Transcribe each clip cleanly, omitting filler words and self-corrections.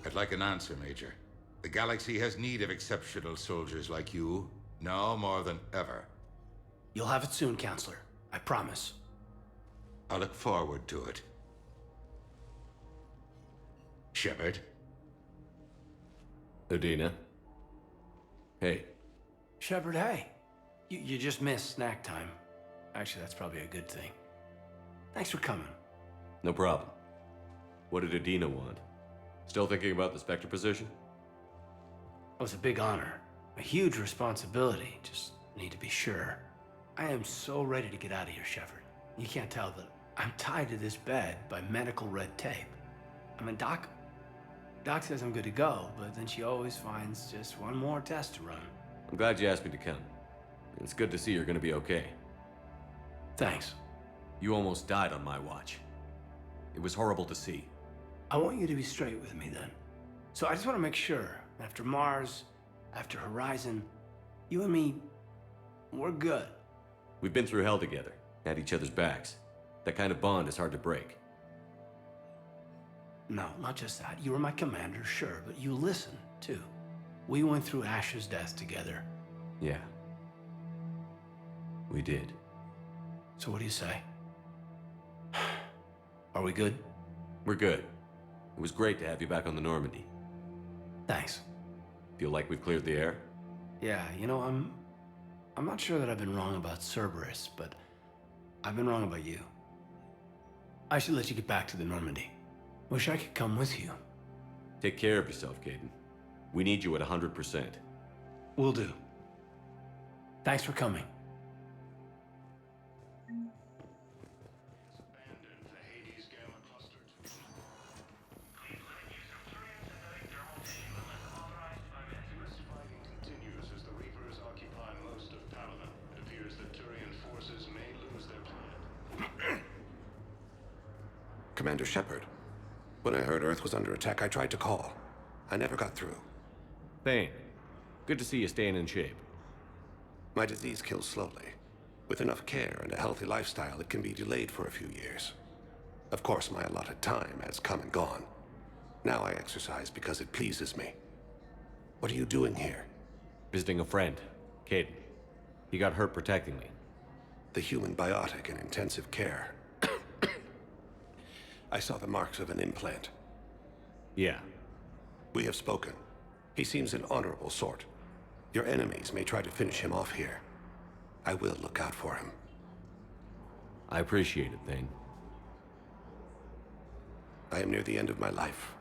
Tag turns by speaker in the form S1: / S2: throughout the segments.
S1: I'd like an answer, Major. The galaxy has need of exceptional soldiers like you, now more than ever.
S2: You'll have it soon, Counselor. I promise.
S1: I look forward to it. Shepard?
S3: Udina? Hey.
S2: Shepard, hey. You just missed snack time. Actually, that's probably a good thing. Thanks for coming.
S3: No problem. What did Udina want? Still thinking about the Spectre position?
S2: It was a big honor. A huge responsibility. Just need to be sure. I am so ready to get out of here, Shepard. You can't tell that I'm tied to this bed by medical red tape. I mean, Doc says I'm good to go, but then she always finds just one more test to run.
S3: I'm glad you asked me to come. It's good to see you're gonna be okay.
S2: Thanks.
S3: You almost died on my watch. It was horrible to see.
S2: I want you to be straight with me then. So I just want to make sure, after Mars, after Horizon, you and me, we're good.
S3: We've been through hell together, had each other's backs. That kind of bond is hard to break.
S2: No, not just that. You were my commander, sure, but you listened, too. We went through Ash's death together.
S3: Yeah. We did.
S2: So what do you say? Are we good?
S3: We're good. It was great to have you back on the Normandy.
S2: Thanks.
S3: Feel like we've cleared the air?
S2: Yeah, you know, I'm not sure that I've been wrong about Cerberus, but I've been wrong about you. I should let you get back to the Normandy. Wish I could come with you.
S3: Take care of yourself, Caden. We need you at 100%.
S2: Will do. Thanks for coming.
S4: Commander Shepard. When I heard Earth was under attack, I tried to call. I never got through.
S3: Thane, good to see you staying in shape.
S4: My disease kills slowly. With enough care and a healthy lifestyle, it can be delayed for a few years. Of course, my allotted time has come and gone. Now I exercise because it pleases me. What are you doing here?
S3: Visiting a friend, Caden. He got hurt protecting me.
S4: The human biotic in intensive care. I saw the marks of an implant.
S3: Yeah.
S4: We have spoken. He seems an honorable sort. Your enemies may try to finish him off here. I will look out for him.
S3: I appreciate it, Thane.
S4: I am near the end of my life.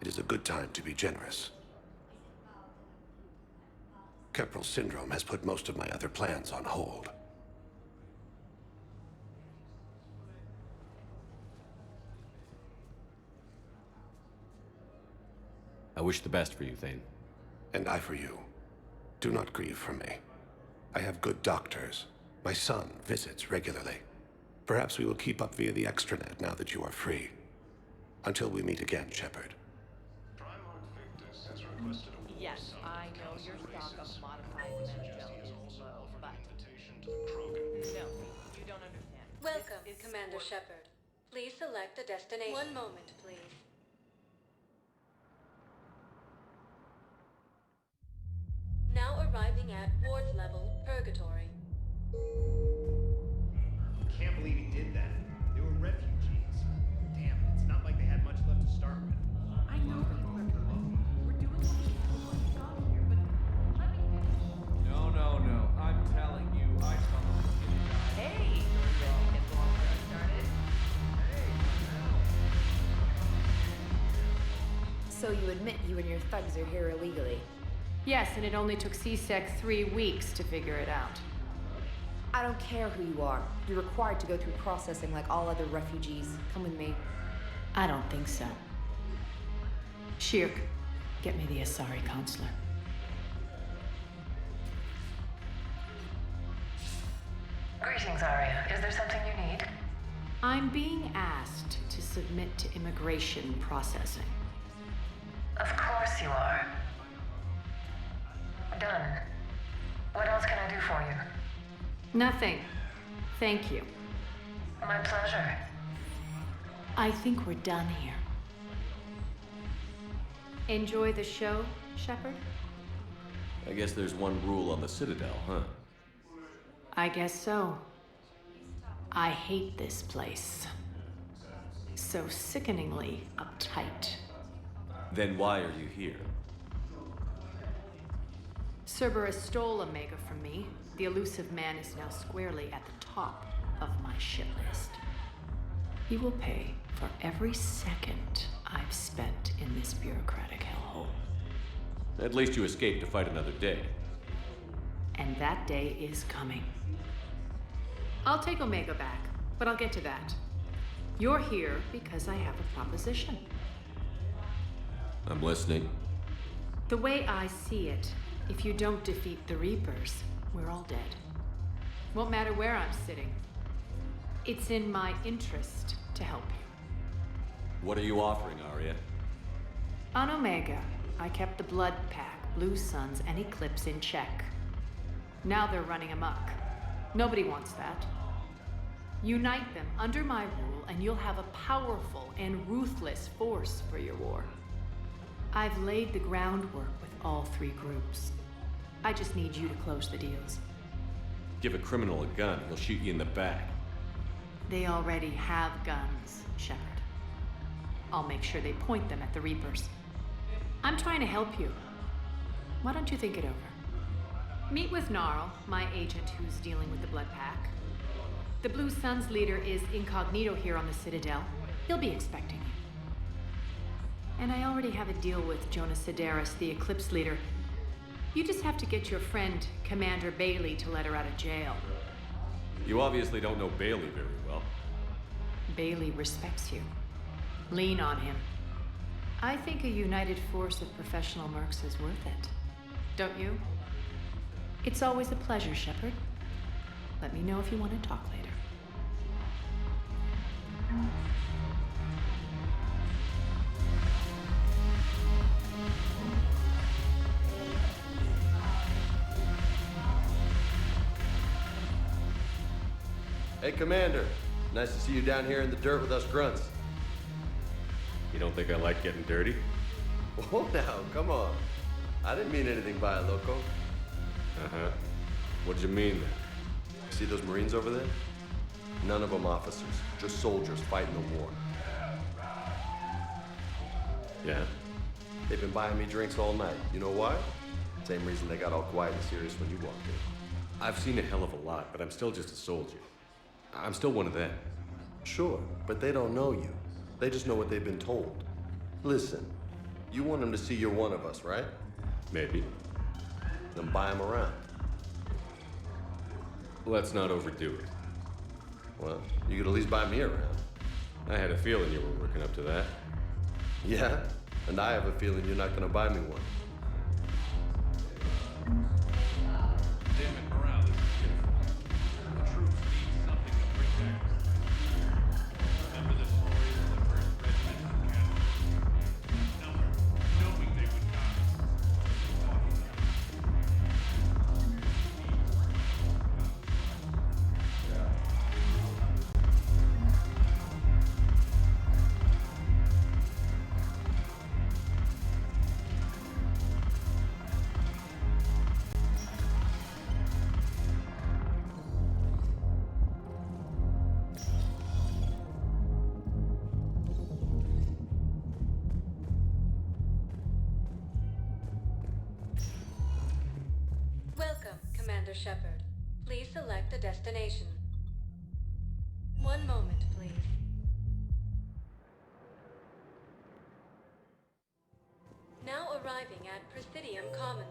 S4: It is a good time to be generous. Kepral syndrome has put most of my other plans on hold.
S3: I wish the best for you, Thane.
S4: And I for you. Do not grieve for me. I have good doctors. My son visits regularly. Perhaps we will keep up via the extranet now that you are free. Until we meet again, Shepard.
S5: Yes, I know your stock of modified mental is low, but no, you don't understand.
S6: Welcome, Commander Shepard. Please select a destination. One moment, please. Now arriving at Ward's level, Purgatory.
S7: Can't believe he did that. They were refugees. Damn it, it's not like they had much left to start with.
S5: I know people are coming. We're doing what we can before we got here, but let me finish.
S8: No. I'm telling you, I saw this kid die.
S5: Hey! Get the long run started.
S9: So you admit you and your thugs are here illegally?
S10: Yes, and it only took CSEC 3 weeks to figure it out.
S9: I don't care who you are. You're required to go through processing like all other refugees. Come with me.
S10: I don't think so. Shirk, get me the Asari consular.
S11: Greetings, Arya. Is there something you need?
S10: I'm being asked to submit to immigration processing.
S11: Of course you are. Done. What else can I do for you?
S10: Nothing. Thank you.
S11: My pleasure.
S10: I think we're done here. Enjoy the show, Shepard?
S3: I guess there's one rule on the Citadel, huh?
S10: I guess so. I hate this place. So sickeningly uptight.
S3: Then why are you here?
S10: Cerberus stole Omega from me. The elusive man is now squarely at the top of my shit list. He will pay for every second I've spent in this bureaucratic hellhole.
S3: At least you escaped to fight another day.
S10: And that day is coming. I'll take Omega back, but I'll get to that. You're here because I have a proposition.
S3: I'm listening.
S10: The way I see it, if you don't defeat the Reapers, we're all dead. Won't matter where I'm sitting. It's in my interest to help you.
S3: What are you offering, Arya?
S10: On Omega, I kept the Blood Pack, Blue Suns, and Eclipse in check. Now they're running amok. Nobody wants that. Unite them under my rule, and you'll have a powerful and ruthless force for your war. I've laid the groundwork with all three groups. I just need you to close the deals.
S3: Give a criminal a gun, he'll shoot you in the back.
S10: They already have guns, Shepard. I'll make sure they point them at the Reapers. I'm trying to help you. Why don't you think it over? Meet with Gnarl, my agent who's dealing with the Blood Pack. The Blue Suns leader is incognito here on the Citadel. He'll be expecting you. And I already have a deal with Jonas Sedaris, the Eclipse leader. You just have to get your friend, Commander Bailey, to let her out of jail.
S3: You obviously don't know Bailey very well.
S10: Bailey respects you. Lean on him. I think a united force of professional mercs is worth it. Don't you? It's always a pleasure, Shepard. Let me know if you want to talk later.
S12: Hey, Commander. Nice to see you down here in the dirt with us grunts.
S3: You don't think I like getting dirty?
S12: Oh, now, come on. I didn't mean anything by it, Loco.
S3: Uh-huh. What'd you mean then?
S12: See those Marines over there? None of them officers, just soldiers fighting the war.
S3: Yeah?
S12: They've been buying me drinks all night. You know why? Same reason they got all quiet and serious when you walked in.
S3: I've seen a hell of a lot, but I'm still just a soldier. I'm still one of them.
S12: Sure, but they don't know you. They just know what they've been told. Listen, you want them to see you're one of us, right?
S3: Maybe.
S12: Then buy them around.
S3: Let's not overdo it.
S12: Well, you could at least buy me around.
S3: I had a feeling you were working up to that.
S12: Yeah? And I have a feeling you're not gonna buy me one.
S8: Damn it, morale is pitiful. The troops need something to bring back. Remember the stories of the first regiment of cavalry? Number, knowing they would die.
S6: Welcome, Commander Shepard. Please select a destination. One moment, please. Now arriving at Presidium Commons.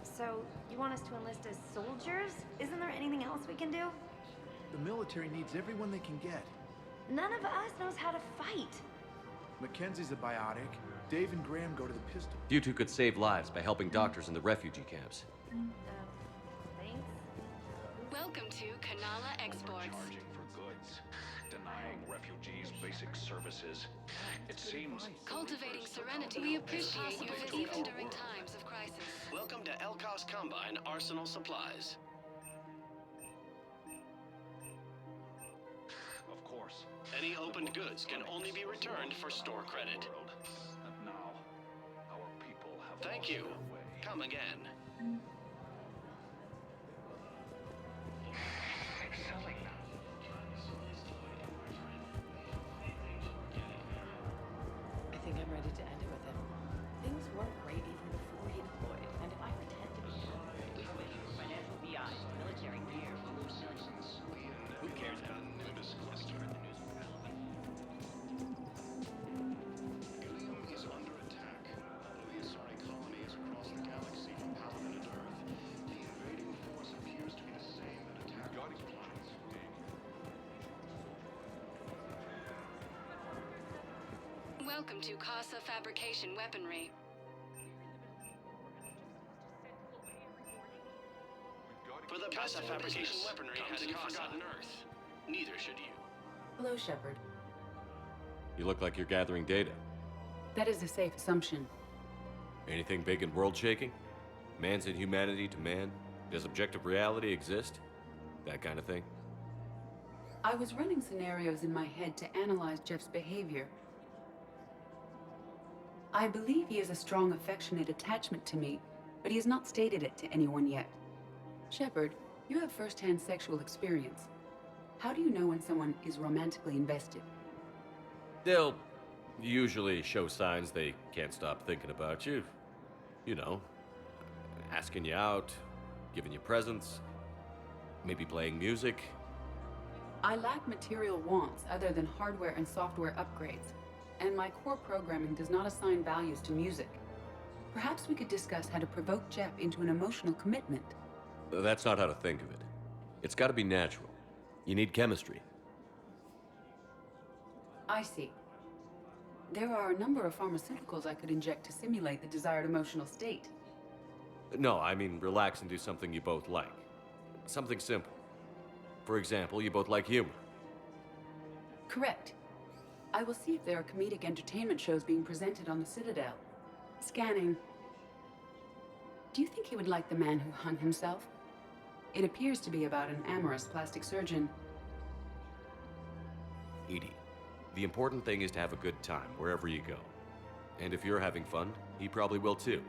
S13: So, you want us to enlist as soldiers? Isn't there anything else we can do?
S7: The military needs everyone they can get.
S13: None of us knows how to fight.
S7: Mackenzie's a biotic. Dave and Graham go to the pistol.
S3: You two could save lives by helping doctors in the refugee camps.
S13: Thanks.
S6: Welcome to Kanala Exports.
S7: Charging for goods.
S14: denying refugees basic services. It seems...
S15: Cultivating serenity. We appreciate your visit even during times of crisis.
S16: Welcome to Elkos Combine Arsenal Supplies.
S14: Of course.
S16: Any opened goods can only be returned for store credit.
S14: And now, our people have
S16: Thank
S14: lost
S16: you.
S14: their way.
S16: Come again.
S17: I think I'm ready to end it with him. Things weren't great even before he deployed, and if I pretend to be happy, we switch from financial BI to military gear for loose millions. Who cares how the news
S18: Ilium is under attack. Although the Asari colony is across the galaxy from Paladin Earth, the invading force appears to be the same that attacked those planets.
S15: Welcome to Casa Fabrication Weaponry.
S16: For the Casa Fabrication Weaponry hasn't forgotten Earth. Neither should you.
S17: Hello, Shepard.
S3: You look like you're gathering data.
S17: That is a safe assumption.
S3: Anything big and world-shaking? Man's inhumanity to man? Does objective reality exist? That kind of thing?
S17: I was running scenarios in my head to analyze Jeff's behavior. I believe he has a strong affectionate attachment to me, but he has not stated it to anyone yet. Shepard, you have first-hand sexual experience. How do you know when someone is romantically invested?
S3: They'll usually show signs they can't stop thinking about you. You know, asking you out, giving you presents, maybe playing music.
S17: I lack material wants other than hardware and software upgrades, and my core programming does not assign values to music. Perhaps we could discuss how to provoke Jeff into an emotional commitment.
S3: That's not how to think of it. It's got to be natural. You need chemistry.
S17: I see. There are a number of pharmaceuticals I could inject to simulate the desired emotional state.
S3: No, I mean relax and do something you both like. Something simple. For example, you both like humor.
S17: Correct. I will see if there are comedic entertainment shows being presented on the Citadel. Scanning. Do you think he would like The Man Who Hung Himself? It appears to be about an amorous plastic surgeon.
S3: Edie, the important thing is to have a good time wherever you go. And if you're having fun, he probably will too.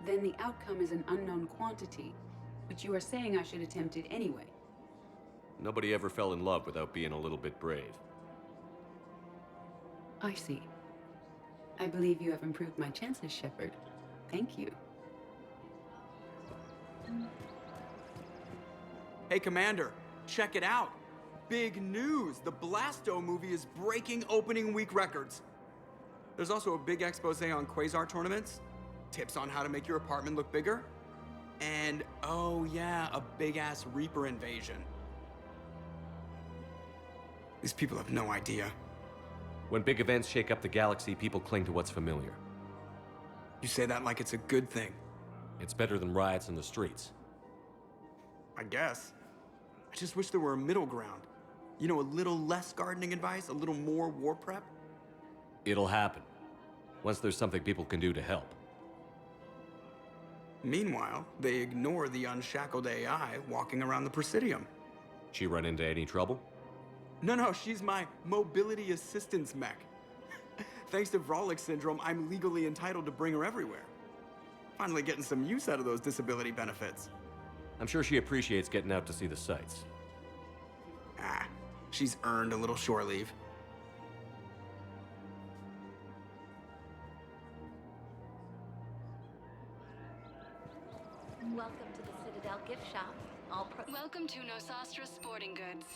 S17: Then the outcome is an unknown quantity, but you are saying I should attempt it anyway.
S3: Nobody ever fell in love without being a little bit brave.
S17: I see. I believe you have improved my chances, Shepard. Thank you.
S19: Hey, Commander, check it out. Big news! The Blasto movie is breaking opening week records. There's also a big expose on Quasar tournaments, tips on how to make your apartment look bigger, and, oh yeah, a big-ass Reaper invasion. These people have no idea.
S3: When big events shake up the galaxy, people cling to what's familiar.
S19: You say that like it's a good thing.
S3: It's better than riots in the streets.
S19: I guess. I just wish there were a middle ground. You know, a little less gardening advice, a little more war prep.
S3: It'll happen. Once there's something people can do to help.
S19: Meanwhile, they ignore the unshackled AI walking around the Presidium.
S3: She run into any trouble?
S19: No, she's my mobility assistance mech. Thanks to Vrolic syndrome, I'm legally entitled to bring her everywhere. Finally getting some use out of those disability benefits.
S3: I'm sure she appreciates getting out to see the sights.
S19: She's earned a little shore leave.
S5: Welcome to the Citadel gift shop.
S15: Welcome to Nosastra Sporting Goods.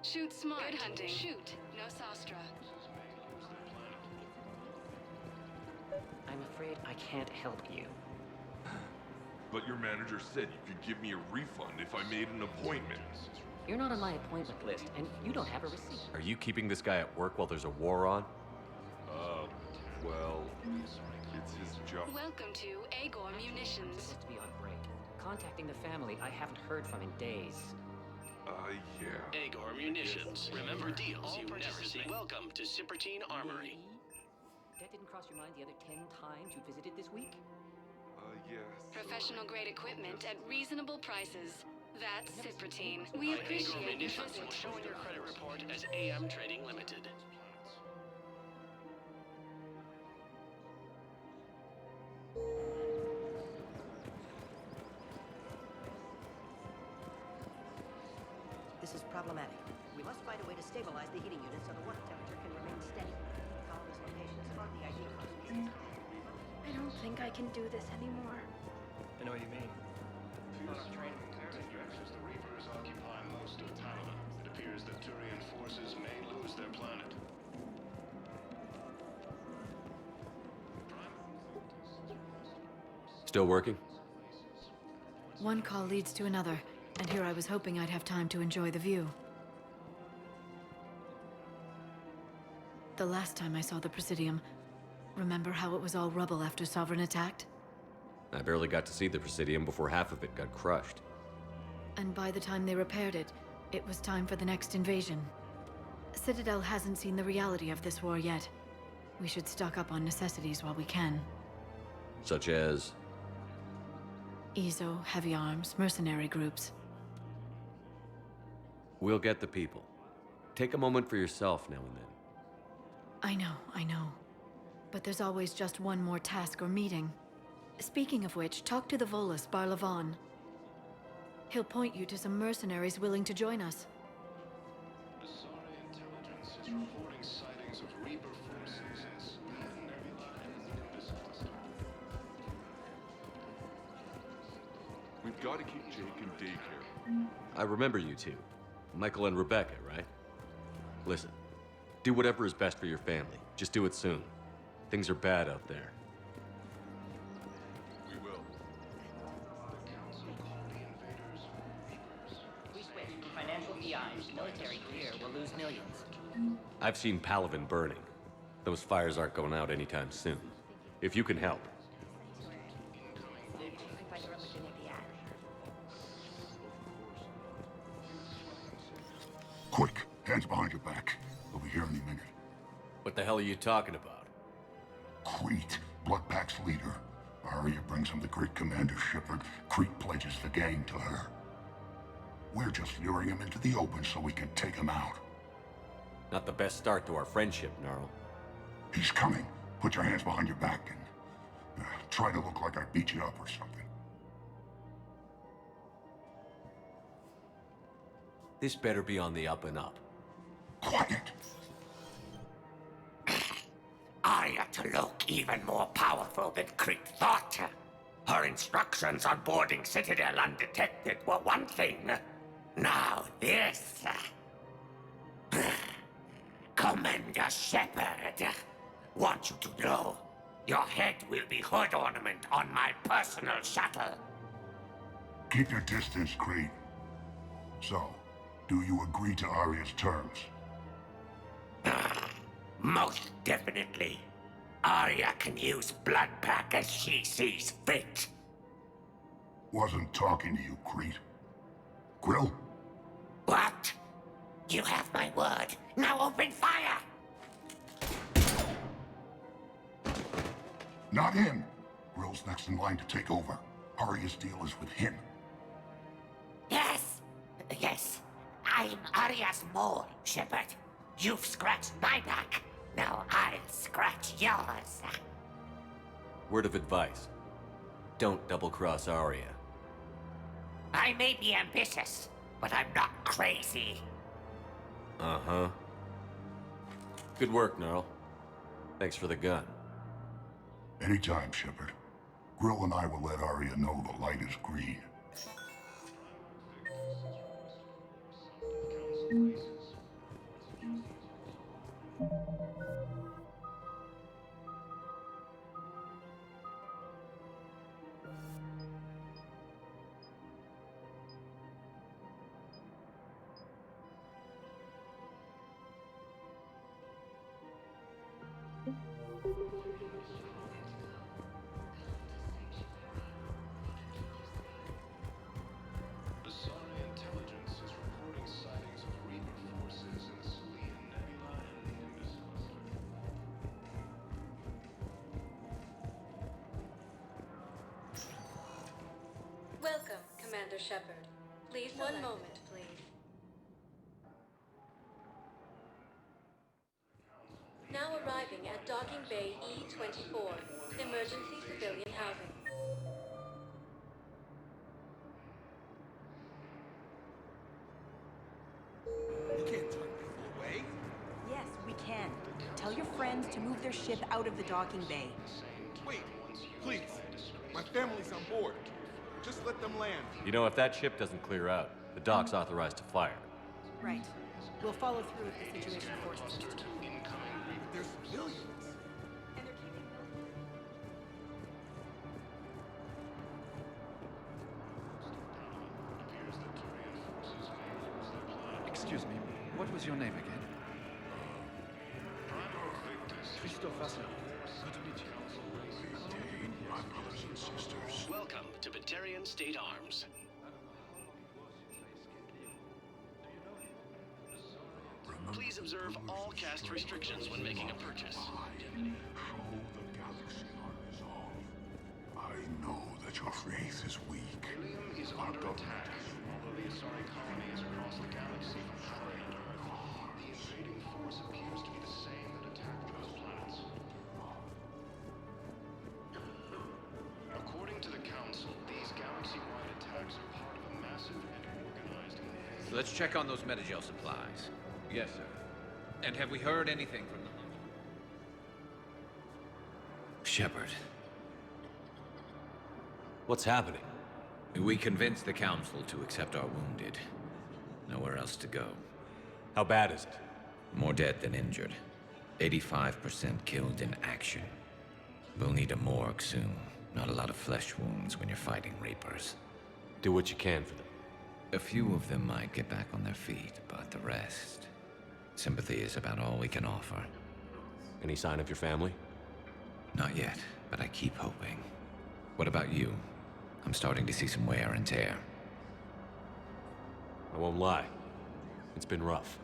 S15: Shoot smart. Bird hunting. Shoot. Nosastra.
S20: I'm afraid I can't help you.
S21: But your manager said you could give me a refund if I made an appointment.
S20: You're not on my appointment list, and you don't have a receipt.
S3: Are you keeping this guy at work while there's a war on?
S21: Well, it's his job.
S15: Welcome to Agor Munitions.
S20: To be on break. contacting the family I haven't heard from in days.
S21: Yeah.
S16: Agor Munitions. Remember deals you've never seen. Welcome to Sippertine Armory.
S20: That didn't cross your mind the other 10 times you visited this week?
S21: Yes.
S15: Professional grade equipment at reasonable prices. That's Sippertine. We appreciate your
S16: Munitions
S15: visit.
S16: will show in your credit report as AM Trading Limited.
S1: This is problematic. We must find a way to stabilize the heating unit so the water temperature can remain steady. All these locations are the ideal locations.
S13: I don't think I can do this anymore.
S7: I know what you mean.
S18: The Reapers occupy most of Talima. It appears that Turian forces may lose their planet.
S3: Still working?
S22: One call leads to another, and here I was hoping I'd have time to enjoy the view. The last time I saw the Presidium, remember how it was all rubble after Sovereign attacked?
S3: I barely got to see the Presidium before half of it got crushed.
S22: And by the time they repaired it, it was time for the next invasion. Citadel hasn't seen the reality of this war yet. We should stock up on necessities while we can.
S3: Such as?
S22: EZO, heavy arms, mercenary groups.
S3: We'll get the people. Take a moment for yourself now and then.
S22: I know. But there's always just one more task or meeting. Speaking of which, talk to the Volus, Barlavon. He'll point you to some mercenaries willing to join us.
S18: Asari intelligence is reporting sightings of Reaper forces in Span Nebula and this cluster.
S21: We've got to keep Jake in daycare.
S3: I remember you two. Michael and Rebecca, right? Listen, do whatever is best for your family. Just do it soon. Things are bad out there.
S21: We will.
S18: The Council called the invaders Reapers.
S20: We switch from financial PIs to military gear, we'll lose millions.
S3: I've seen Palaven burning. Those fires aren't going out anytime soon. If you can help.
S23: Quick, hands behind your back. We'll be here any minute.
S3: What the hell are you talking about?
S23: Crete, Bloodpack's leader. Arya brings him the Crete commander Shepard. Crete pledges the gang to her. We're just luring him into the open so we can take him out.
S3: Not the best start to our friendship, Gnarl.
S23: He's coming. Put your hands behind your back and try to look like I beat you up or something.
S3: This better be on the up and up.
S23: Quiet.
S24: Arya to look even more powerful than Crete thought. Her instructions on boarding Citadel undetected were one thing. Now this. Commander Shepard, want you to know, your head will be hood ornament on my personal shuttle.
S23: Keep your distance, Crete. So, do you agree to Arya's terms?
S24: Most definitely. Arya can use Bloodpack as she sees fit.
S23: Wasn't talking to you, Crete. Grill?
S24: What? You have my word. Now open fire!
S23: Not him. Grill's next in line to take over. Arya's deal is with him.
S24: Yes. I'm Arya's mole, Shepard. You've scratched my back. Now I'll scratch yours.
S3: Word of advice. Don't double-cross Arya.
S24: I may be ambitious, but I'm not crazy.
S3: Uh-huh. Good work, Gnarl. Thanks for the gun.
S23: Anytime, Shepard. Grill and I will let Arya know the light is green.
S6: Commander Shepard. Please one moment, please. Now arriving at Docking Bay E-24, emergency civilian housing.
S19: You can't turn people away.
S2: Yes, we can. Tell your friends to move their ship out of the docking bay.
S19: Wait, please. My family's on board. Just let them land.
S3: You know, if that ship doesn't clear out, the dock's authorized to fire.
S2: Right. We'll follow through if the situation forces us to.
S19: There's civilians.
S2: And they're keeping
S4: Excuse me, what was your name again? Christophe Vassal. Good to meet you.
S24: My brothers and sisters.
S16: Welcome to Batarian State Arms. Please observe all caste restrictions when making a purchase.
S23: Show the galaxy our resolve. I know that your faith is weak.
S18: Helium is under attack. Although the Asari colony is across the galaxy from Earth, the invading force appears to be the same that attacked those planets. According to the Council, these galaxy-wide attacks are part of a massive and organized invasion.
S4: So let's check on those metagel supplies. Yes, sir. And have we heard anything from them?
S9: Shepard.
S3: What's happening?
S9: We convinced the Council to accept our wounded. Nowhere else to go.
S3: How bad is it?
S9: More dead than injured. 85% killed in action. We'll need a morgue soon. Not a lot of flesh wounds when you're fighting Reapers.
S3: Do what you can for them.
S9: A few of them might get back on their feet, but the rest... Sympathy is about all we can offer.
S3: Any sign of your family?
S9: Not yet, but I keep hoping. What about you? I'm starting to see some wear and tear.
S3: I won't lie. It's been rough.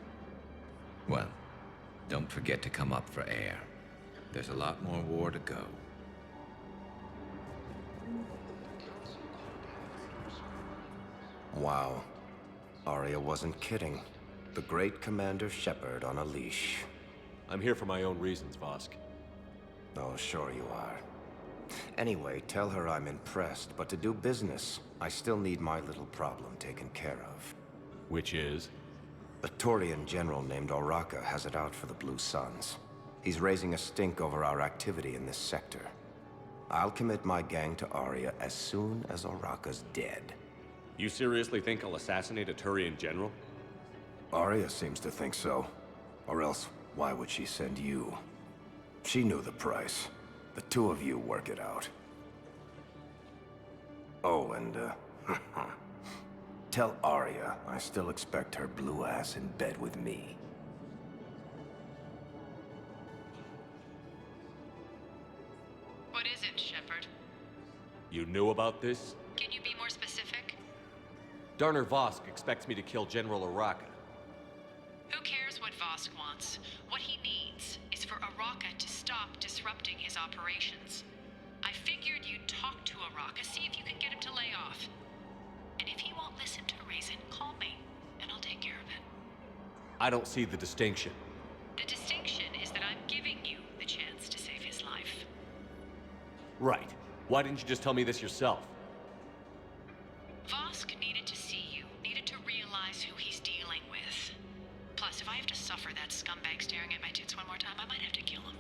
S9: Well, don't forget to come up for air. There's a lot more war to go.
S11: Wow. Arya wasn't kidding. The great Commander Shepard on a leash.
S3: I'm here for my own reasons, Vosk.
S11: Oh, sure you are. Anyway, tell her I'm impressed, but to do business, I still need my little problem taken care of.
S3: Which is?
S11: A Turian general named Oraka has it out for the Blue Suns. He's raising a stink over our activity in this sector. I'll commit my gang to Arya as soon as Oraka's dead.
S3: You seriously think I'll assassinate a Turian general?
S11: Arya seems to think so. Or else, why would she send you? She knew the price. The two of you work it out. Oh, and, tell Arya I still expect her blue ass in bed with me.
S5: What is it, Shepard?
S3: You knew about this?
S5: Can you be more specific?
S3: Darner Vosk expects me to kill General Oraka.
S5: Who cares what Vosk wants? What he needs is for Oraka to stop disrupting his operations. I figured you'd talk to Oraka, see if you can get him to lay off. And if he won't listen to reason, call me, and I'll take care of it.
S3: I don't see the distinction.
S5: The distinction is that I'm giving you the chance to save his life.
S3: Right. Why didn't you just tell me this yourself?
S5: Vosk needed to see you, needed to realize who he's dealing with. Plus, if I have to suffer that scumbag staring at my tits one more time, I might have to kill him.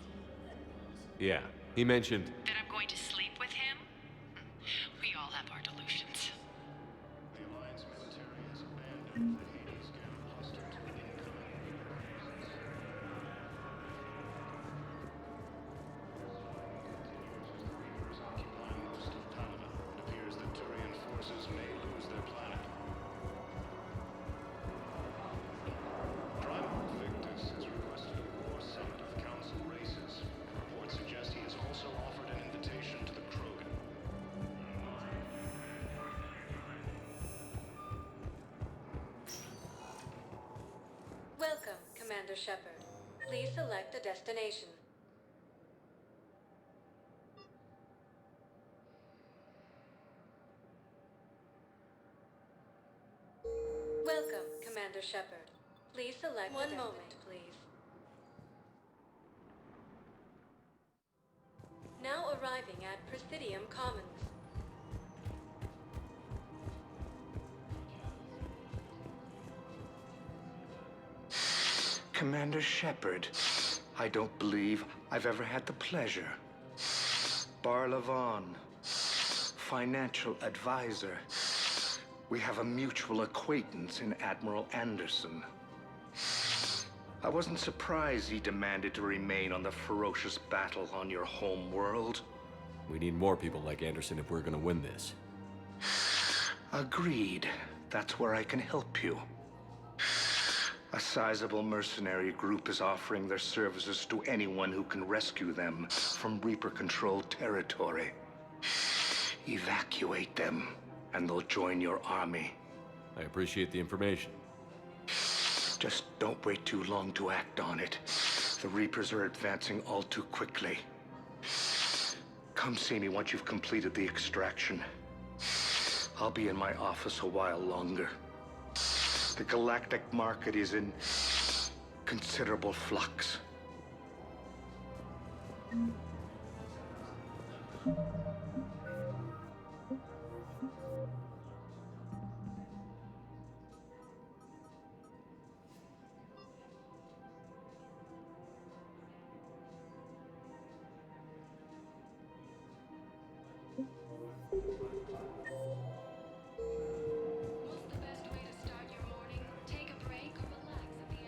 S3: Yeah, he mentioned...
S5: That I'm going to sleep with him? We all have our delusions.
S18: The Alliance military has abandoned the Hades gang hostile to the incoming. Reapers occupying most of Palamon. It appears that Turian forces may lose their planet. Primal Victus has requested a war summit of Council races. Reports suggest he has also offered an invitation to the Krogan.
S6: Welcome, Commander Shepard. Please select a destination. Commander Shepard. Please select one moment, please. Now arriving at Presidium Commons.
S8: Commander Shepard, I don't believe I've ever had the pleasure. Barlavon, financial advisor. We have a mutual acquaintance in Admiral Anderson. I wasn't surprised he demanded to remain on the ferocious battle on your home world.
S3: We need more people like Anderson if we're gonna win this.
S8: Agreed. That's where I can help you. A sizable mercenary group is offering their services to anyone who can rescue them from Reaper-controlled territory. Evacuate them, and they'll join your army.
S3: I appreciate the information.
S8: Just don't wait too long to act on it. The Reapers are advancing all too quickly. Come see me once you've completed the extraction. I'll be in my office a while longer. The galactic market is in considerable flux.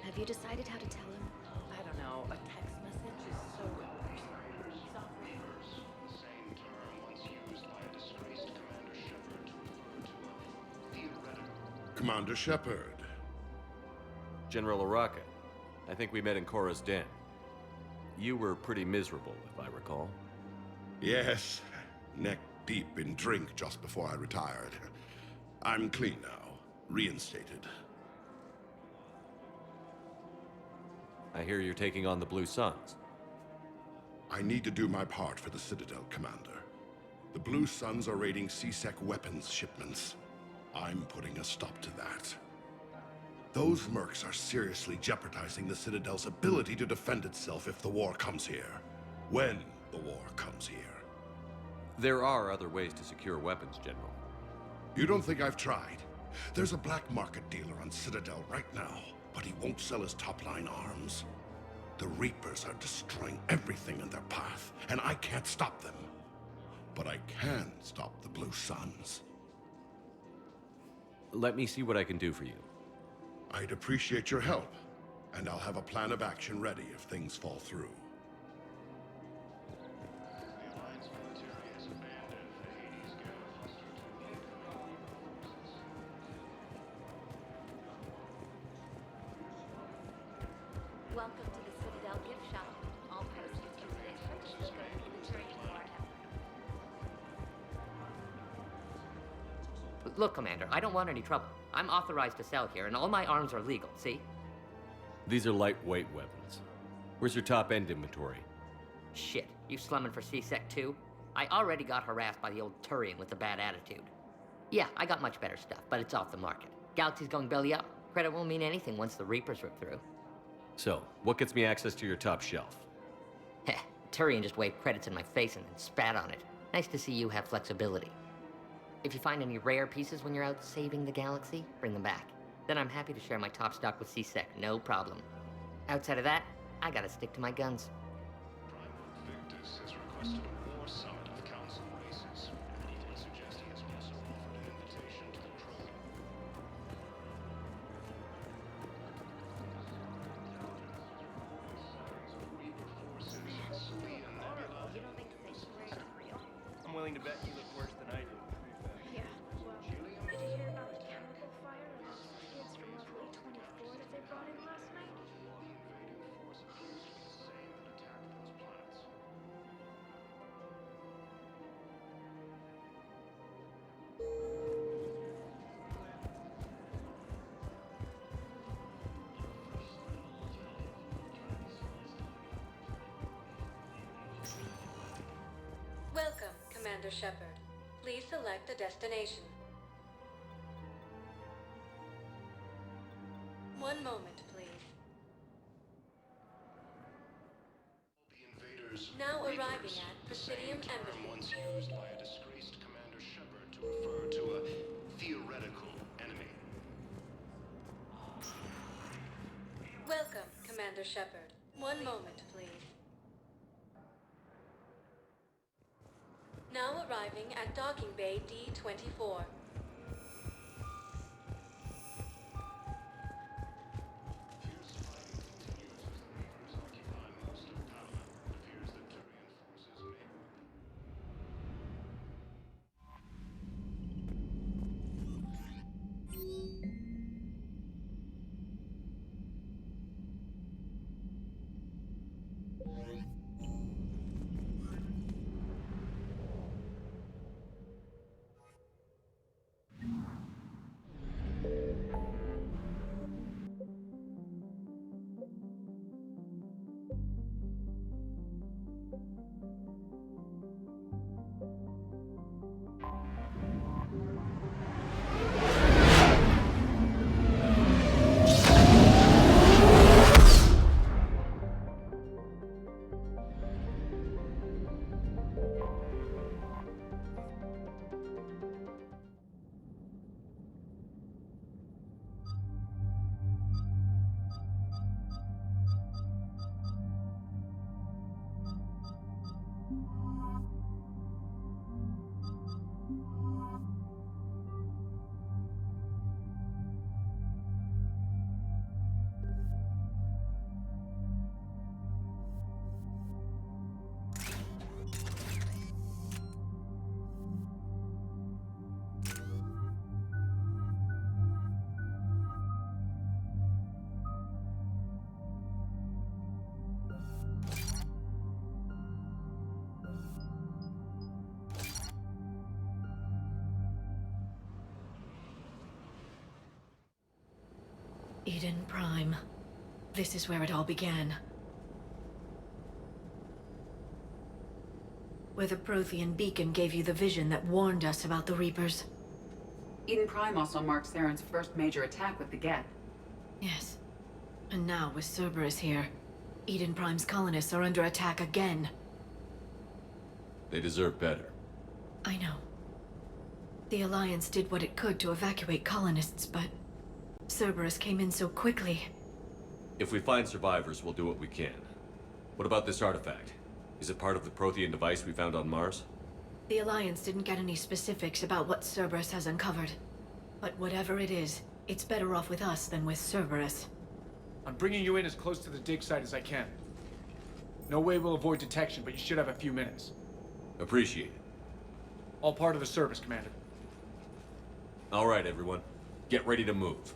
S22: Have you decided how to tell him?
S2: I don't know. A text message is so
S18: Same term once used by a disgraced Commander Shepard to refer to a theoretical...
S21: Commander Shepard.
S3: General Araka, I think we met in Cora's den. You were pretty miserable, if I recall.
S21: Yes, neck deep in drink just before I retired. I'm clean now, reinstated.
S3: I hear you're taking on the Blue Suns.
S21: I need to do my part for the Citadel, Commander. The Blue Suns are raiding C-Sec weapons shipments. I'm putting a stop to that. Those mercs are seriously jeopardizing the Citadel's ability to defend itself if the war comes here. When the war comes here.
S3: There are other ways to secure weapons, General.
S21: You don't think I've tried? There's a black market dealer on Citadel right now, but he won't sell his top-line arms. The Reapers are destroying everything in their path, and I can't stop them. But I can stop the Blue Suns.
S3: Let me see what I can do for you.
S21: I'd appreciate your help, and I'll have a plan of action ready if things fall through.
S13: Welcome to the Citadel gift shop. All proceeds from today's purchases go to the Turing Award.
S10: Look, Commander, I don't want any trouble. I'm authorized to sell here, and all my arms are legal, see?
S3: These are lightweight weapons. Where's your top-end inventory?
S10: Shit, you slumming for C-Sec too? I already got harassed by the old Turian with the bad attitude. Yeah, I got much better stuff, but it's off the market. Galaxy's going belly up. Credit won't mean anything once the Reapers rip through.
S3: So, what gets me access to your top shelf?
S10: Heh, Turian just waved credits in my face and then spat on it. Nice to see you have flexibility. If you find any rare pieces when you're out saving the galaxy, bring them back. Then I'm happy to share my top stock with C-Sec, no problem. Outside of that, I gotta stick to my guns.
S18: Victus has requested a war summit of council races. I suggest he has also offered an invitation to the crew.
S7: I'm willing to bet you look worse than I do.
S13: Yeah, well, did you hear about the chemical fire and those kids from level 24 that they brought in last night?
S6: Welcome, Commander Shepard. Please select a destination. One moment, please. Now arriving at Presidium Embassy.
S18: Once used by a disgraced Commander Shepard to refer to a theoretical enemy.
S6: Welcome, Commander Shepard. One moment, please. Now arriving at Docking Bay D-24.
S22: Eden Prime. This is where it all began. Where the Prothean beacon gave you the vision that warned us about the Reapers.
S12: Eden Prime also marks Theron's first major attack with the Geth.
S22: Yes. And now, with Cerberus here, Eden Prime's colonists are under attack again.
S3: They deserve better.
S22: I know. The Alliance did what it could to evacuate colonists, but Cerberus came in so quickly.
S3: If we find survivors, we'll do what we can. What about this artifact? Is it part of the Prothean device we found on Mars?
S22: The Alliance didn't get any specifics about what Cerberus has uncovered. But whatever it is, it's better off with us than with Cerberus.
S14: I'm bringing you in as close to the dig site as I can. No way we'll avoid detection, but you should have a few minutes.
S3: Appreciate it.
S14: All part of the service, Commander.
S3: All right, everyone. Get ready to move.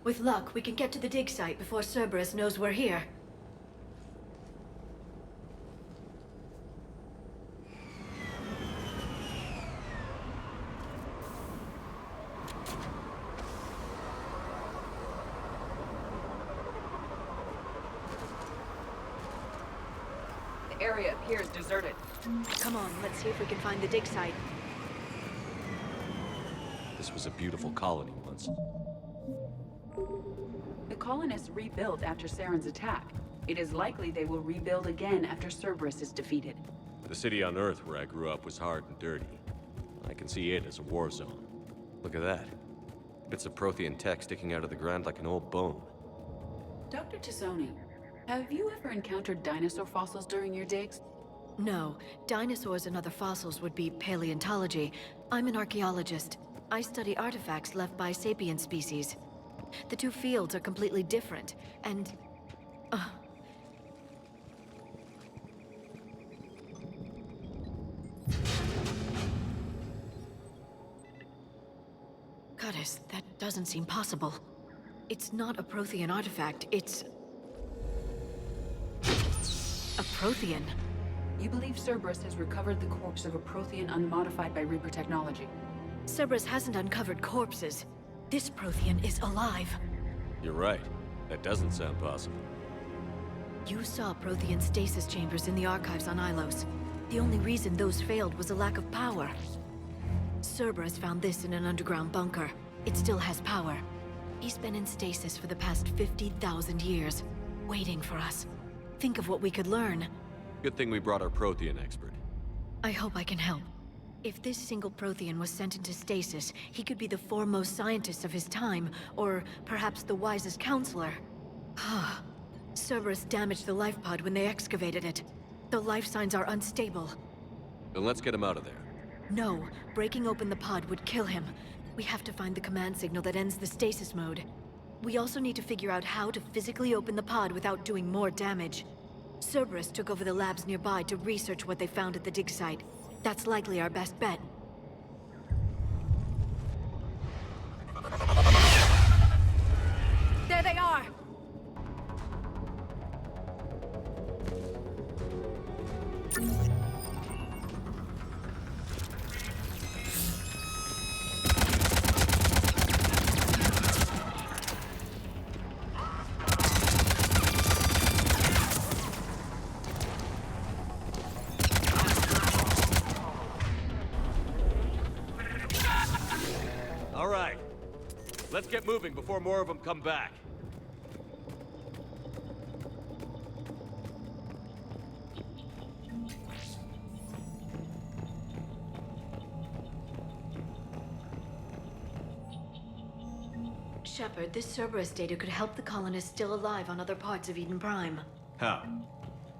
S22: With luck, we can get to the dig site before Cerberus knows we're here.
S12: The area appears deserted.
S22: Come on, let's see if we can find the dig site.
S3: This was a beautiful colony once.
S12: The colonists rebuilt after Saren's attack. It is likely they will rebuild again after Cerberus is defeated.
S3: The city on Earth where I grew up was hard and dirty. I can see it as a war zone. Look at that. Bits of Prothean tech sticking out of the ground like an old bone.
S12: Dr. Tassoni, have you ever encountered dinosaur fossils during your digs?
S22: No. Dinosaurs and other fossils would be paleontology. I'm an archaeologist. I study artifacts left by sapient species. The two fields are completely different, and... Goddess, that doesn't seem possible. It's not a Prothean artifact, it's... a Prothean.
S12: You believe Cerberus has recovered the corpse of a Prothean unmodified by Reaper technology?
S22: Cerberus hasn't uncovered corpses. This Prothean is alive.
S3: You're right. That doesn't sound possible.
S22: You saw Prothean stasis chambers in the archives on Ilos. The only reason those failed was a lack of power. Cerberus found this in an underground bunker. It still has power. He's been in stasis for the past 50,000 years, waiting for us. Think of what we could learn.
S3: Good thing we brought our Prothean expert.
S22: I hope I can help. If this single Prothean was sent into stasis, he could be the foremost scientist of his time, or perhaps the wisest counselor. Cerberus damaged the life pod when they excavated it. The life signs are unstable.
S3: Then let's get him out of there.
S22: No, breaking open the pod would kill him. We have to find the command signal that ends the stasis mode. We also need to figure out how to physically open the pod without doing more damage. Cerberus took over the labs nearby to research what they found at the dig site. That's likely our best bet. There they are!
S3: All right. Let's get moving before more of them come back.
S22: Shepard, this Cerberus data could help the colonists still alive on other parts of Eden Prime.
S3: How?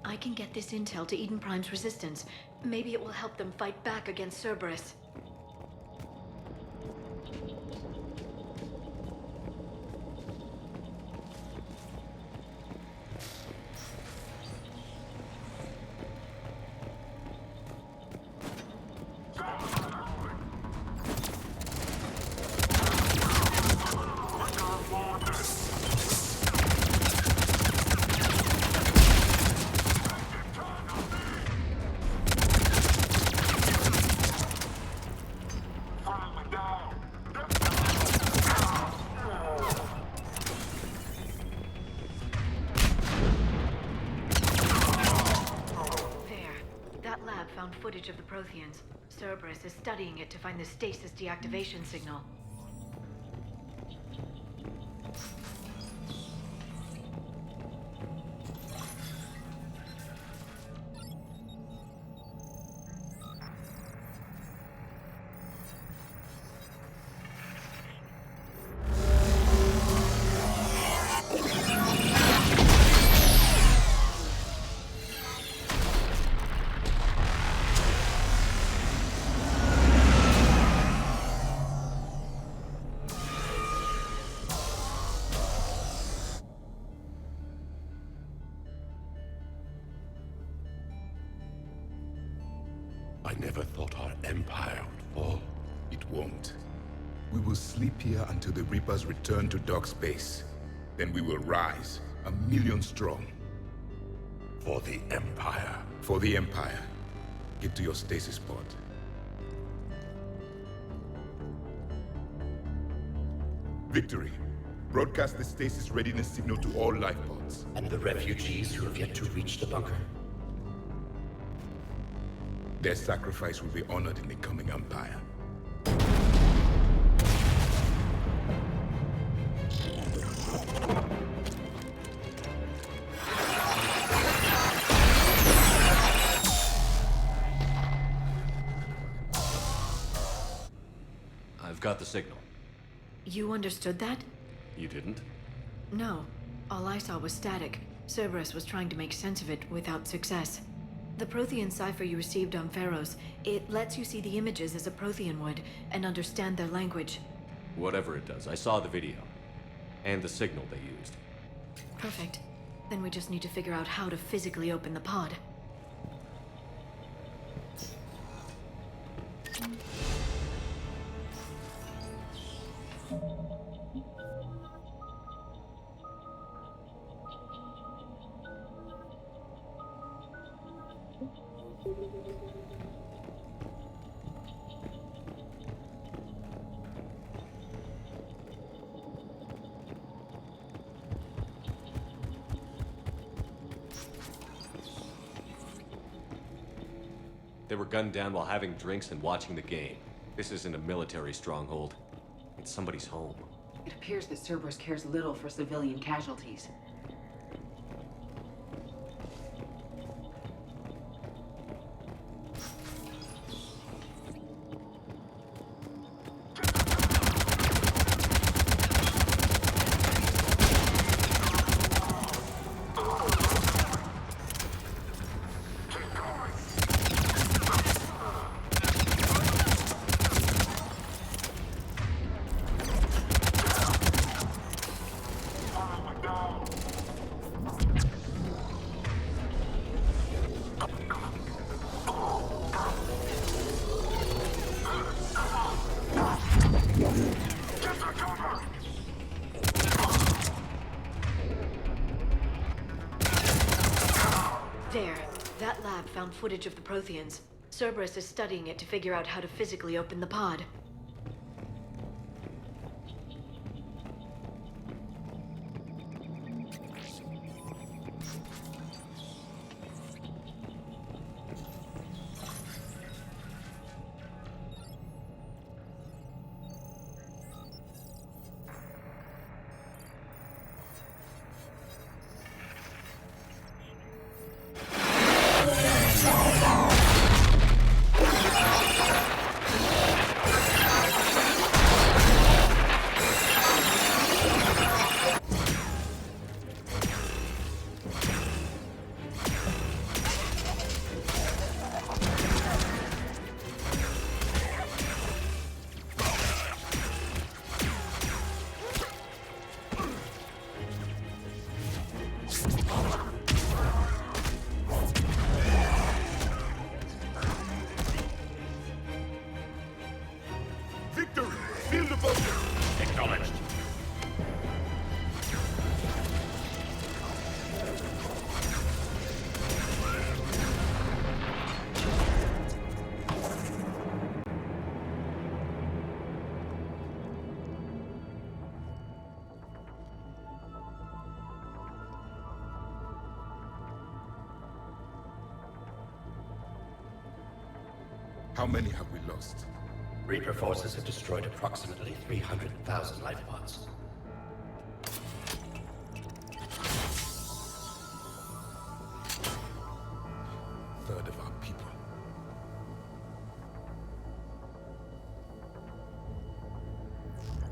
S22: I can get this intel to Eden Prime's resistance. Maybe it will help them fight back against Cerberus. Footage of the Protheans. Cerberus is studying it to find the stasis deactivation signal.
S1: I never thought our empire would fall. It won't. We will sleep here until the Reapers return to Dock Space. Then we will rise, 1,000,000 strong. For the Empire. For the Empire. Get to your stasis pod. Victory. Broadcast the stasis readiness signal to all life pods.
S24: And the refugees who have yet to reach the bunker?
S1: Their sacrifice will be honored in the coming Empire.
S3: I've got the signal.
S22: You understood that?
S3: You didn't?
S22: No. All I saw was static. Cerberus was trying to make sense of it without success. The Prothean cipher you received on Pharaohs, it lets you see the images as a Prothean would, and understand their language.
S3: Whatever it does, I saw the video. And the signal they used.
S22: Perfect. Then we just need to figure out how to physically open the pod.
S3: They were gunned down while having drinks and watching the game. This isn't a military stronghold. It's somebody's home.
S12: It appears that Cerberus cares little for civilian casualties.
S22: There. That lab found footage of the Protheans. Cerberus is studying it to figure out how to physically open the pod.
S15: Acknowledged.
S1: How many have we lost?
S15: Reaper forces have destroyed approximately 300,000 life pods.
S1: Third of our people.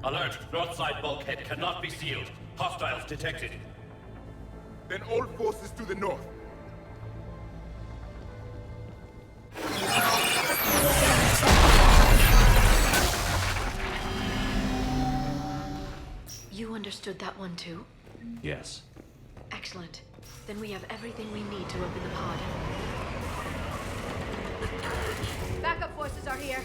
S15: Alert! North side bulkhead cannot be sealed. Hostiles detected.
S1: Then all forces to the north.
S22: You understood that one too?
S15: Yes.
S22: Excellent. Then we have everything we need to open the pod.
S13: Backup forces are here.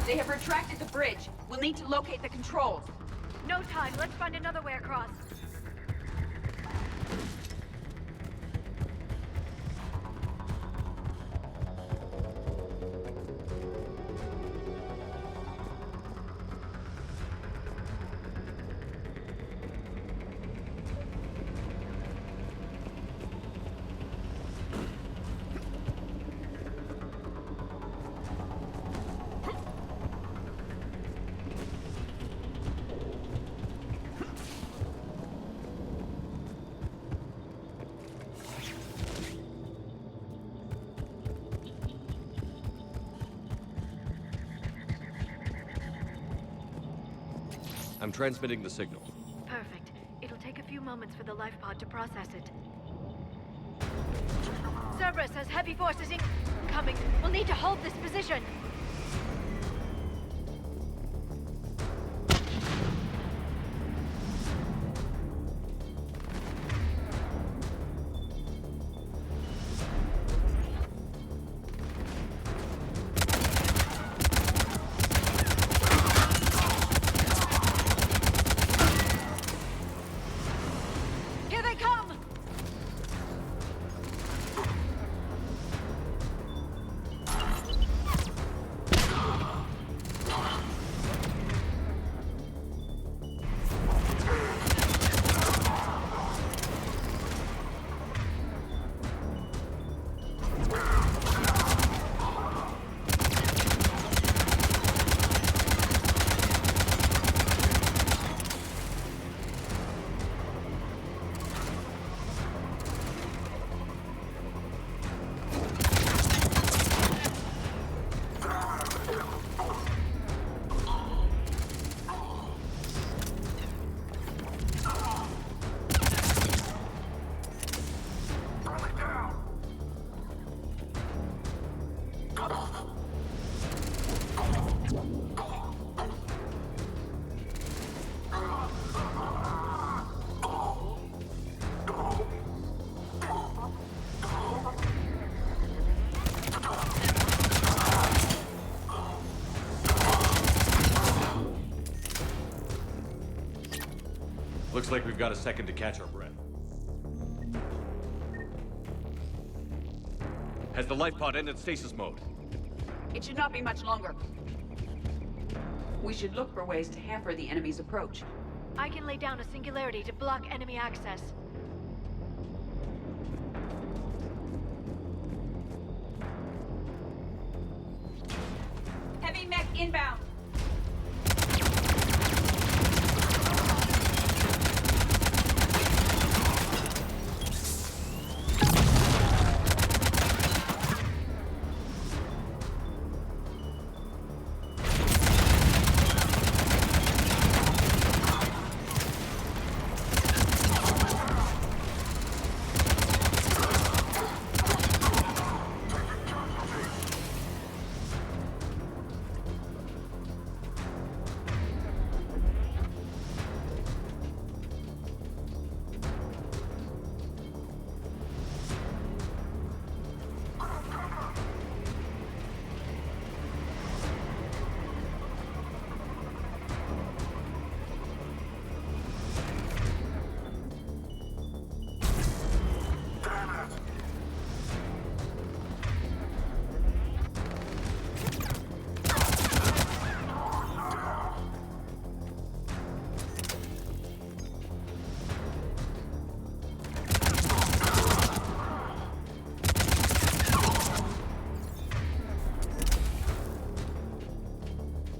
S12: They have retracted the bridge. We'll need to locate the controls.
S13: No time. Let's find another way across.
S3: I'm transmitting the signal.
S22: Perfect. It'll take a few moments for the life pod to process it. Cerberus has heavy forces incoming. We'll need to hold this position. Here they come!
S3: Looks like we've got a second to catch our breath. Has the life pod ended stasis mode?
S12: It should not be much longer. We should look for ways to hamper the enemy's approach.
S22: I can lay down a singularity to block enemy access.
S12: Heavy mech inbound!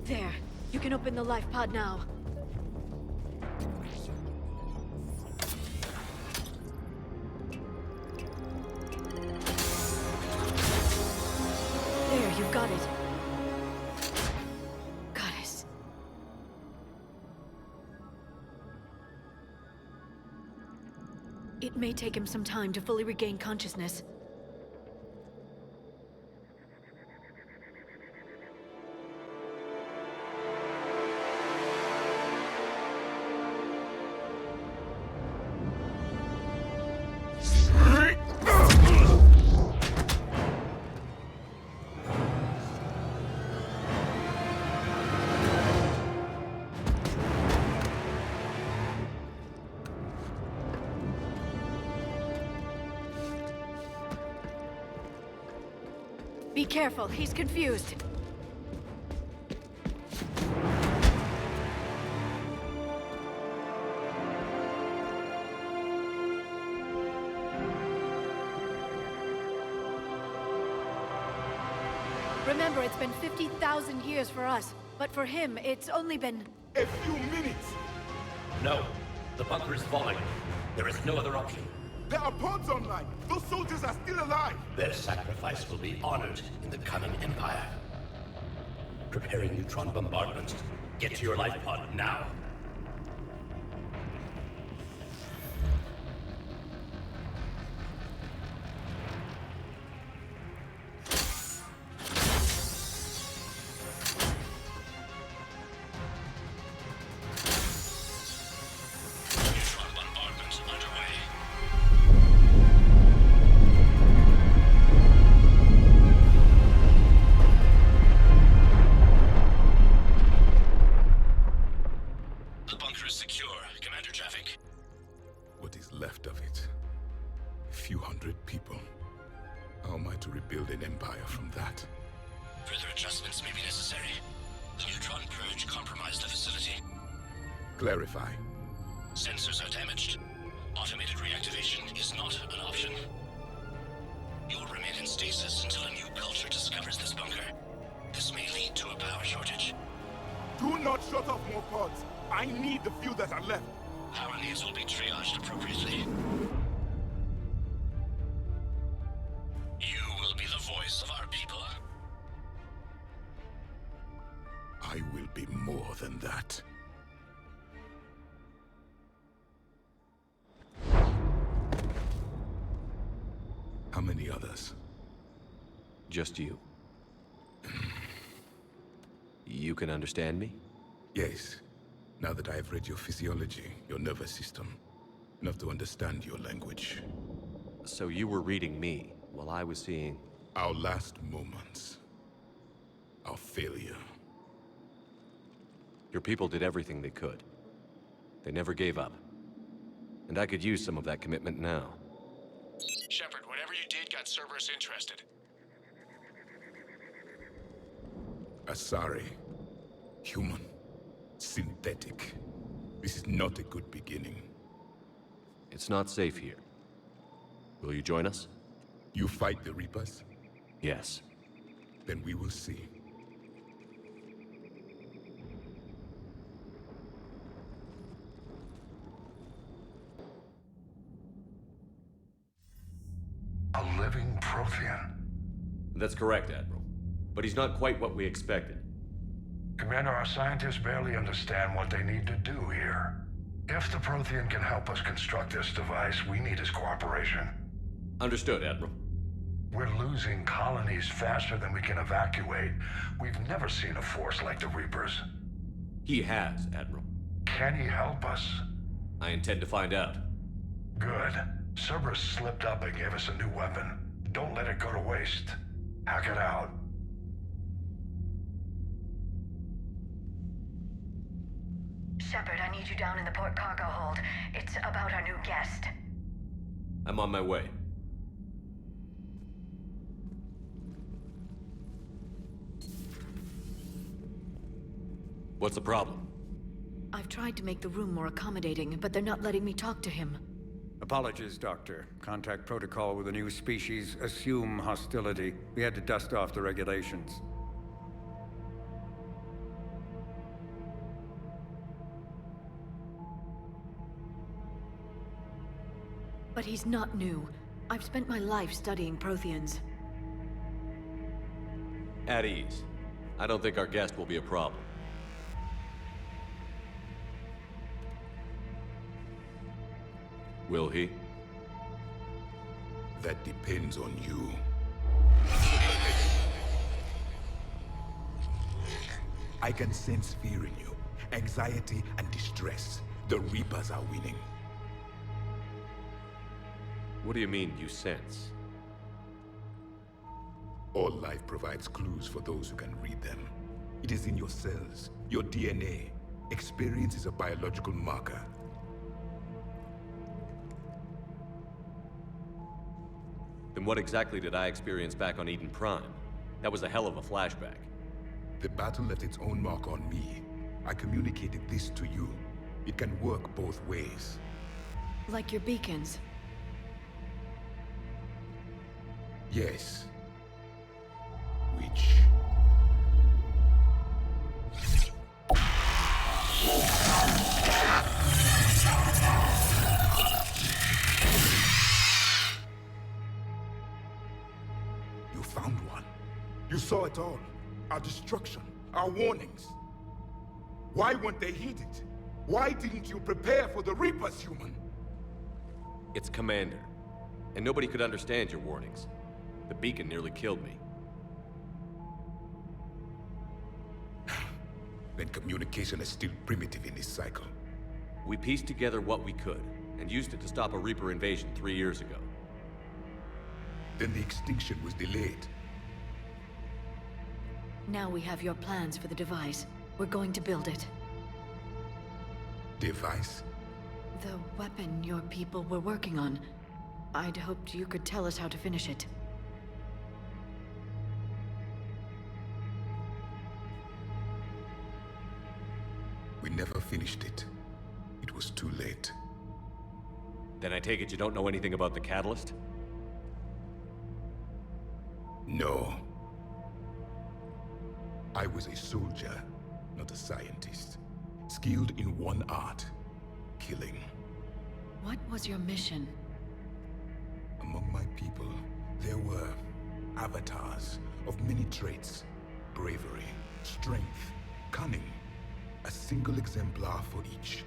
S22: There. You can open the life pod now. There, you've got it. Goddess. It may take him some time to fully regain consciousness. Be careful, he's confused. Remember, it's been 50,000 years for us, but for him, it's only been...
S1: A few minutes!
S15: No. The bunker is falling. There is no other option.
S1: There are pods online! Those soldiers are still alive!
S15: Their sacrifice will be honored in the coming Empire. Preparing neutron bombardments. Get to your life pod now.
S1: few hundred people. How am I to rebuild an empire from that?
S15: Further adjustments may be necessary. The neutron purge compromised the facility.
S1: Clarify.
S15: Sensors are damaged. Automated reactivation is not an option. You will remain in stasis until a new culture discovers this bunker. This may lead to a power shortage.
S1: Do not shut off more pods! I need the few that are left!
S15: Power needs will be triaged appropriately. You will be the voice of our people.
S1: I will be more than that. How many others?
S3: Just you. You can understand me?
S1: Yes. Now that I have read your physiology, your nervous system, enough to understand your language.
S3: So you were reading me, while I was seeing...
S1: Our last moments. Our failure.
S3: Your people did everything they could. They never gave up. And I could use some of that commitment now.
S16: Shepard, whatever you did got Cerberus interested.
S1: Asari. Human. Synthetic. This is not a good beginning.
S3: It's not safe here. Will you join us?
S1: You fight the Reapers?
S3: Yes.
S1: Then we will see.
S23: A living Prothean.
S3: That's correct, Admiral. But he's not quite what we expected.
S23: Commander, our scientists barely understand what they need to do here. If the Prothean can help us construct this device, we need his cooperation.
S3: Understood, Admiral.
S23: We're losing colonies faster than we can evacuate. We've never seen a force like the Reapers.
S3: He has, Admiral.
S23: Can he help us?
S3: I intend to find out.
S23: Good. Cerberus slipped up and gave us a new weapon. Don't let it go to waste. Hack it out.
S17: Shepard, I need you down in the port cargo hold. It's about our new guest.
S3: I'm on my way. What's the problem?
S22: I've tried to make the room more accommodating, but they're not letting me talk to him.
S19: Apologies, Doctor. Contact protocol with a new species. Assume hostility. We had to dust off the regulations.
S22: But he's not new. I've spent my life studying Protheans.
S3: At ease. I don't think our guest will be a problem. Will he?
S1: That depends on you. I can sense fear in you, anxiety and distress. The Reapers are winning.
S3: What do you mean, you sense?
S1: All life provides clues for those who can read them. It is in your cells, your DNA. Experience is a biological marker.
S3: Then what exactly did I experience back on Eden Prime? That was a hell of a flashback.
S1: The battle left its own mark on me. I communicated this to you. It can work both ways.
S22: Like your beacons.
S1: Yes. Which... You found one. You saw it all. Our destruction, our warnings. Why weren't they heeded? Why didn't you prepare for the Reapers, human?
S3: It's Commander. And nobody could understand your warnings. The beacon nearly killed me.
S1: Then communication is still primitive in this cycle.
S3: We pieced together what we could, and used it to stop a Reaper invasion 3 years ago.
S1: Then the extinction was delayed.
S22: Now we have your plans for the device. We're going to build it.
S1: Device?
S22: The weapon your people were working on. I'd hoped you could tell us how to finish it.
S1: We never finished it. It was too late.
S3: Then I take it you don't know anything about the catalyst?
S1: No. I was a soldier, not a scientist. Skilled in one art, killing.
S22: What was your mission?
S1: Among my people, there were avatars of many traits. Bravery, strength, cunning. A single exemplar for each.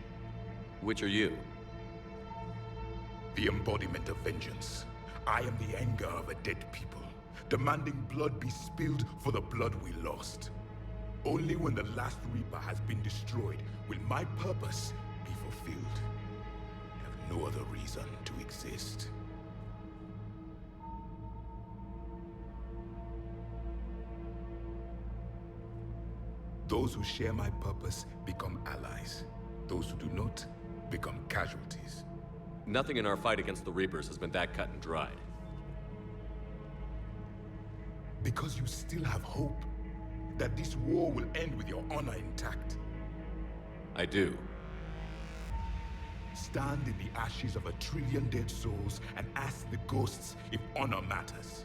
S3: Which are you?
S1: The embodiment of vengeance. I am the anger of a dead people, demanding blood be spilled for the blood we lost. Only when the last Reaper has been destroyed will my purpose be fulfilled. I have no other reason to exist. Those who share my purpose become allies. Those who do not become casualties.
S3: Nothing in our fight against the Reapers has been that cut and dried.
S1: Because you still have hope that this war will end with your honor intact.
S3: I do.
S1: Stand in the ashes of 1 trillion dead souls and ask the ghosts if honor matters.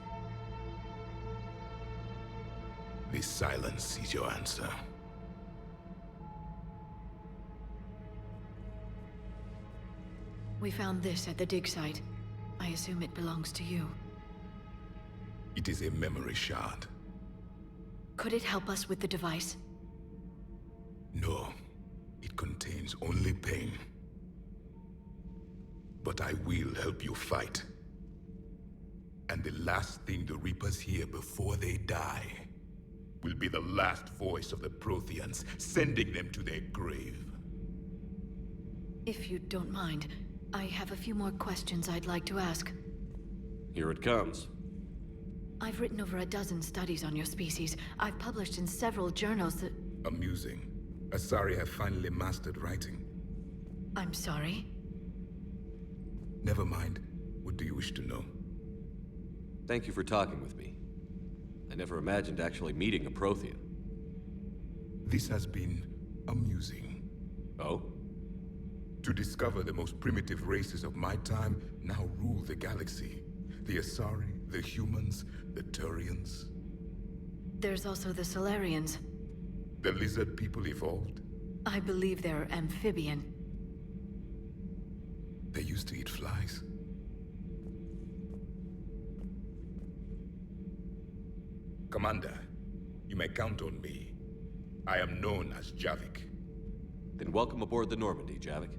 S1: This silence is your answer.
S22: We found this at the dig site. I assume it belongs to you.
S1: It is a memory shard.
S22: Could it help us with the device?
S1: No. It contains only pain. But I will help you fight. And the last thing the Reapers hear before they die will be the last voice of the Protheans, sending them to their grave.
S22: If you don't mind, I have a few more questions I'd like to ask.
S3: Here it comes.
S22: I've written over a dozen studies on your species. I've published in several journals that...
S1: Amusing. Asari have finally mastered writing.
S22: I'm sorry?
S1: Never mind. What do you wish to know?
S3: Thank you for talking with me. I never imagined actually meeting a Prothean.
S1: This has been amusing.
S3: Oh?
S1: To discover the most primitive races of my time now rule the galaxy. The Asari, the humans, the Turians.
S22: There's also the Solarians.
S1: The lizard people evolved.
S22: I believe they're amphibian.
S1: They used to eat flies. Commander, you may count on me. I am known as Javik.
S3: Then welcome aboard the Normandy, Javik.